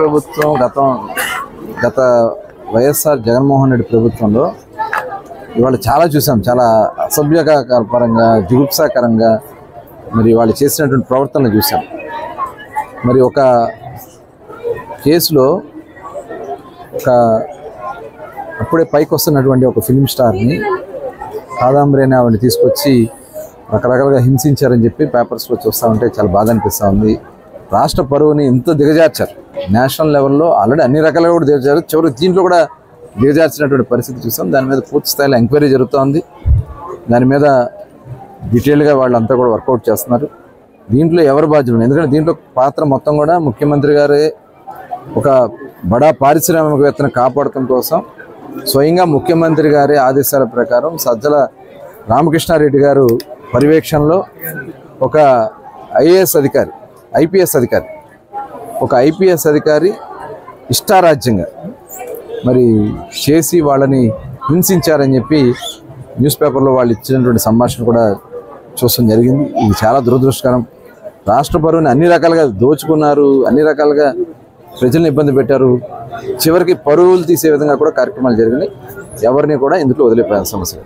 ప్రభుత్వం గత వైఎస్ఆర్ జగన్మోహన్ రెడ్డి ప్రభుత్వంలో ఇవాళ చాలా చూసాం. చాలా అసభ్యకరంగా, జుగుప్సాకరంగా మరి వాళ్ళు చేసినటువంటి ప్రవర్తనలు చూసాం. మరి ఒక కేసులో అప్పుడే పైకి వస్తున్నటువంటి ఒక ఫిలిం స్టార్ని కాదాంబరిని ఆవిడని తీసుకొచ్చి రకరకాలుగా హింసించారని చెప్పి పేపర్స్లో చూస్తూ ఉంటే చాలా బాధ అనిపిస్తూ ఉంది. రాష్ట్ర పరువుని ఇంత దిగజార్చారు. నేషనల్ లెవెల్లో ఆల్రెడీ అన్ని రకాలుగా కూడా దిగజారు. చివరికి దీంట్లో కూడా దిగజార్చినటువంటి పరిస్థితి చూసాం. దాని మీద పూర్తి స్థాయిలో ఎంక్వైరీ జరుగుతోంది. దాని మీద డీటెయిల్గా వాళ్ళంతా కూడా వర్కౌట్ చేస్తున్నారు. దీంట్లో ఎవరు బాధ్యులు? ఎందుకంటే దీంట్లో పాత్ర మొత్తం కూడా ముఖ్యమంత్రి గారే ఒక బడా పారిశ్రామికవేత్తను కాపాడటం కోసం స్వయంగా ముఖ్యమంత్రి గారి ఆదేశాల ప్రకారం సజ్జల రామకృష్ణారెడ్డి గారు పర్యవేక్షణలో ఒక ఐపీఎస్ అధికారి ఇష్టారాజ్యంగా మరి చేసి వాళ్ళని హింసించారని చెప్పి న్యూస్ పేపర్లో వాళ్ళు ఇచ్చినటువంటి సంభాషణ కూడా చూడడం జరిగింది. ఇది చాలా దురదృష్టకరం. రాష్ట్ర పరువుని అన్ని రకాలుగా దోచుకున్నారు, అన్ని రకాలుగా ప్రజల్ని ఇబ్బంది పెట్టారు. చివరికి పరువులు తీసే విధంగా కూడా కార్యక్రమాలు జరిగినాయి. ఎవరిని కూడా ఇందులో వదిలిపోయిన సమస్య.